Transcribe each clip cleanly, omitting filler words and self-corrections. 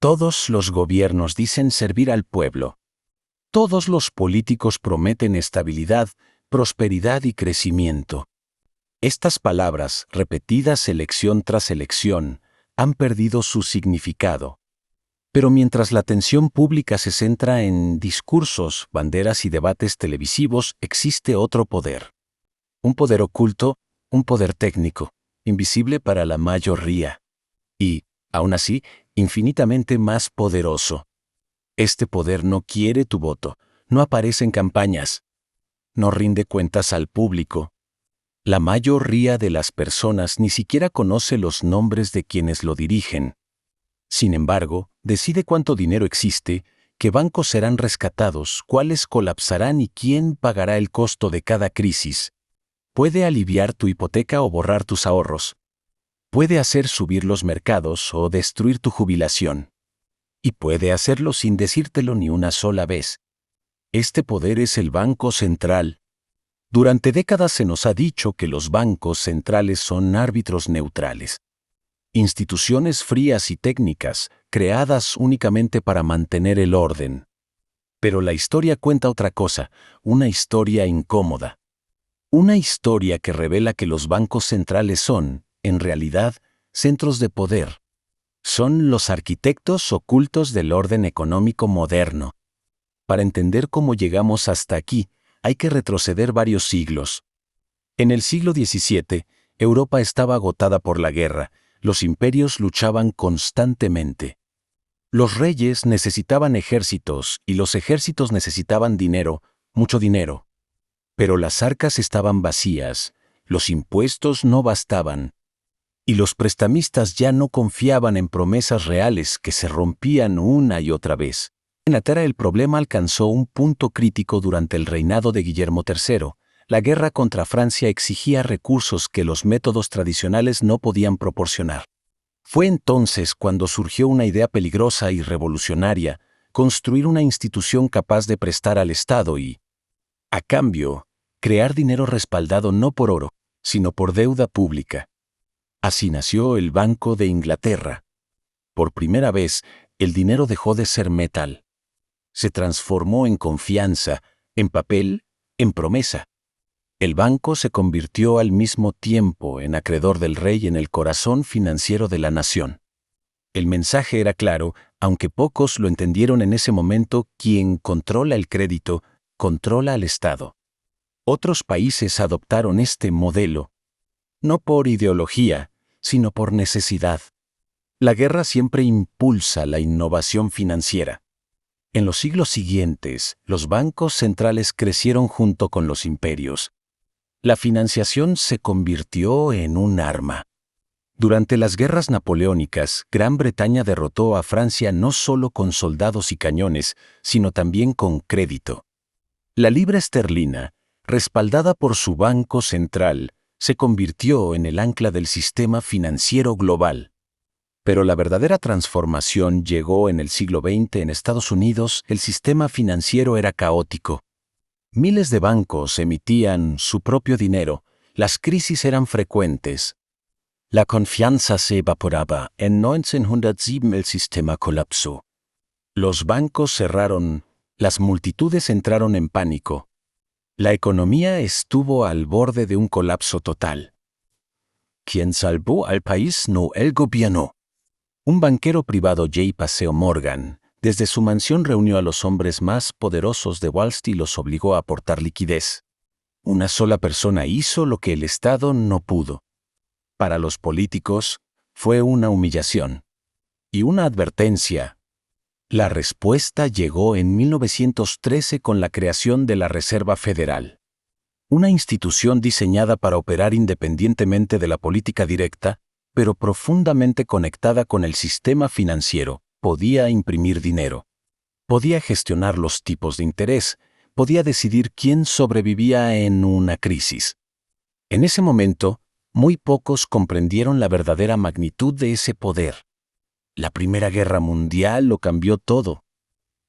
Todos los gobiernos dicen servir al pueblo. Todos los políticos prometen estabilidad, prosperidad y crecimiento. Estas palabras, repetidas elección tras elección, han perdido su significado. Pero mientras la atención pública se centra en discursos, banderas y debates televisivos, existe otro poder. Un poder oculto, un poder técnico, invisible para la mayoría. Y, aún así, infinitamente más poderoso. Este poder no quiere tu voto, no aparece en campañas, no rinde cuentas al público. La mayoría de las personas ni siquiera conoce los nombres de quienes lo dirigen. Sin embargo, decide cuánto dinero existe, qué bancos serán rescatados, cuáles colapsarán y quién pagará el costo de cada crisis. Puede aliviar tu hipoteca o borrar tus ahorros. Puede hacer subir los mercados o destruir tu jubilación. Y puede hacerlo sin decírtelo ni una sola vez. Este poder es el Banco Central. Durante décadas se nos ha dicho que los bancos centrales son árbitros neutrales. Instituciones frías y técnicas, creadas únicamente para mantener el orden. Pero la historia cuenta otra cosa, una historia incómoda. Una historia que revela que los bancos centrales son, en realidad, centros de poder. Son los arquitectos ocultos del orden económico moderno. Para entender cómo llegamos hasta aquí, hay que retroceder varios siglos. En el siglo XVII, Europa estaba agotada por la guerra. Los imperios luchaban constantemente. Los reyes necesitaban ejércitos y los ejércitos necesitaban dinero, mucho dinero. Pero las arcas estaban vacías, los impuestos no bastaban. Y los prestamistas ya no confiaban en promesas reales que se rompían una y otra vez. En Inglaterra el problema alcanzó un punto crítico durante el reinado de Guillermo III. La guerra contra Francia exigía recursos que los métodos tradicionales no podían proporcionar. Fue entonces cuando surgió una idea peligrosa y revolucionaria, construir una institución capaz de prestar al Estado y, a cambio, crear dinero respaldado no por oro, sino por deuda pública. Así nació el Banco de Inglaterra. Por primera vez, el dinero dejó de ser metal. Se transformó en confianza, en papel, en promesa. El banco se convirtió al mismo tiempo en acreedor del rey y en el corazón financiero de la nación. El mensaje era claro, aunque pocos lo entendieron en ese momento: quien controla el crédito, controla al Estado. Otros países adoptaron este modelo, no por ideología, sino por necesidad. La guerra siempre impulsa la innovación financiera. En los siglos siguientes, los bancos centrales crecieron junto con los imperios. La financiación se convirtió en un arma. Durante las guerras napoleónicas, Gran Bretaña derrotó a Francia no solo con soldados y cañones, sino también con crédito. La libra esterlina, respaldada por su banco central, se convirtió en el ancla del sistema financiero global. Pero la verdadera transformación llegó en el siglo XX. En Estados Unidos, el sistema financiero era caótico. Miles de bancos emitían su propio dinero, las crisis eran frecuentes. La confianza se evaporaba. En 1907 el sistema colapsó. Los bancos cerraron, las multitudes entraron en pánico. La economía estuvo al borde de un colapso total. Quien salvó al país no el gobierno. Un banquero privado, J. Paseo Morgan, desde su mansión reunió a los hombres más poderosos de Wall Street y los obligó a aportar liquidez. Una sola persona hizo lo que el Estado no pudo. Para los políticos, fue una humillación y una advertencia. La respuesta llegó en 1913 con la creación de la Reserva Federal. Una institución diseñada para operar independientemente de la política directa, pero profundamente conectada con el sistema financiero. Podía imprimir dinero. Podía gestionar los tipos de interés. Podía decidir quién sobrevivía en una crisis. En ese momento, muy pocos comprendieron la verdadera magnitud de ese poder. La Primera Guerra Mundial lo cambió todo.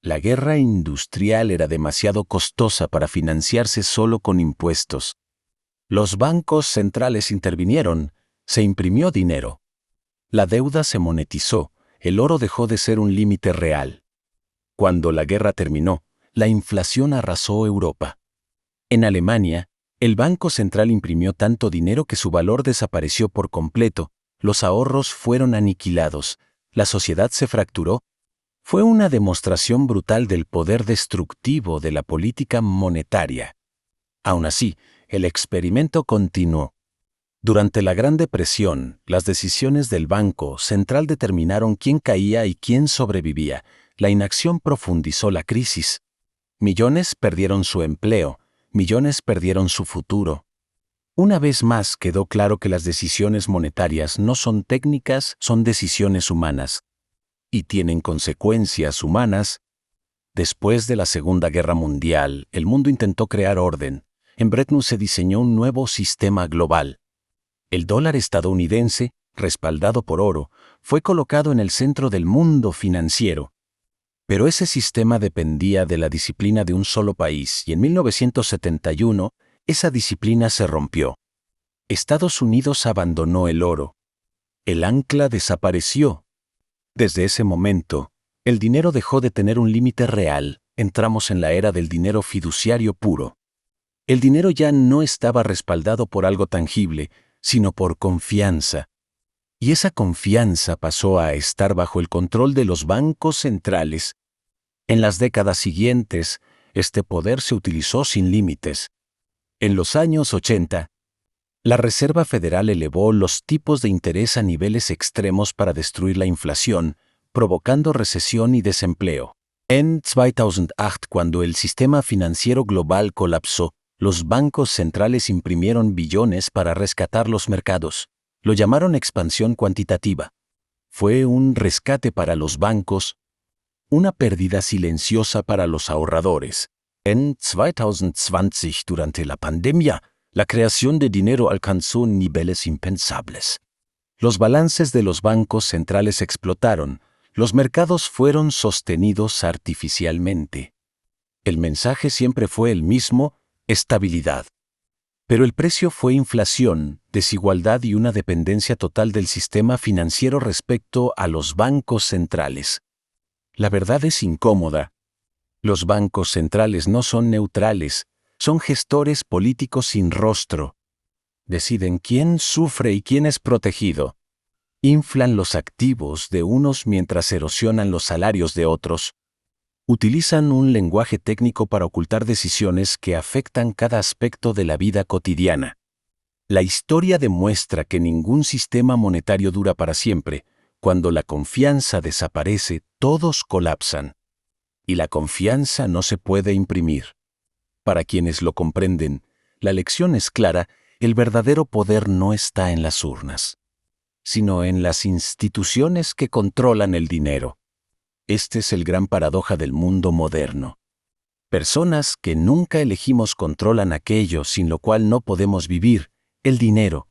La guerra industrial era demasiado costosa para financiarse solo con impuestos. Los bancos centrales intervinieron, se imprimió dinero. La deuda se monetizó, el oro dejó de ser un límite real. Cuando la guerra terminó, la inflación arrasó Europa. En Alemania, el Banco Central imprimió tanto dinero que su valor desapareció por completo, los ahorros fueron aniquilados, la sociedad se fracturó. Fue una demostración brutal del poder destructivo de la política monetaria. Aún así, el experimento continuó. Durante la Gran Depresión, las decisiones del Banco Central determinaron quién caía y quién sobrevivía. La inacción profundizó la crisis. Millones perdieron su empleo, millones perdieron su futuro. Una vez más quedó claro que las decisiones monetarias no son técnicas, son decisiones humanas. Y tienen consecuencias humanas. Después de la Segunda Guerra Mundial, el mundo intentó crear orden. En Bretton Woods se diseñó un nuevo sistema global. El dólar estadounidense, respaldado por oro, fue colocado en el centro del mundo financiero. Pero ese sistema dependía de la disciplina de un solo país y en 1971 esa disciplina se rompió. Estados Unidos abandonó el oro. El ancla desapareció. Desde ese momento, el dinero dejó de tener un límite real. Entramos en la era del dinero fiduciario puro. El dinero ya no estaba respaldado por algo tangible, sino por confianza. Y esa confianza pasó a estar bajo el control de los bancos centrales. En las décadas siguientes, este poder se utilizó sin límites. En los años 80, la Reserva Federal elevó los tipos de interés a niveles extremos para destruir la inflación, provocando recesión y desempleo. En 2008, cuando el sistema financiero global colapsó, los bancos centrales imprimieron billones para rescatar los mercados. Lo llamaron expansión cuantitativa. Fue un rescate para los bancos, una pérdida silenciosa para los ahorradores. En 2020, durante la pandemia, la creación de dinero alcanzó niveles impensables. Los balances de los bancos centrales explotaron, los mercados fueron sostenidos artificialmente. El mensaje siempre fue el mismo: estabilidad. Pero el precio fue inflación, desigualdad y una dependencia total del sistema financiero respecto a los bancos centrales. La verdad es incómoda. Los bancos centrales no son neutrales, son gestores políticos sin rostro. Deciden quién sufre y quién es protegido. Inflan los activos de unos mientras erosionan los salarios de otros. Utilizan un lenguaje técnico para ocultar decisiones que afectan cada aspecto de la vida cotidiana. La historia demuestra que ningún sistema monetario dura para siempre. Cuando la confianza desaparece, todos colapsan. Y la confianza no se puede imprimir. Para quienes lo comprenden, la lección es clara: el verdadero poder no está en las urnas, sino en las instituciones que controlan el dinero. Este es el gran paradoja del mundo moderno. Personas que nunca elegimos controlan aquello sin lo cual no podemos vivir: el dinero.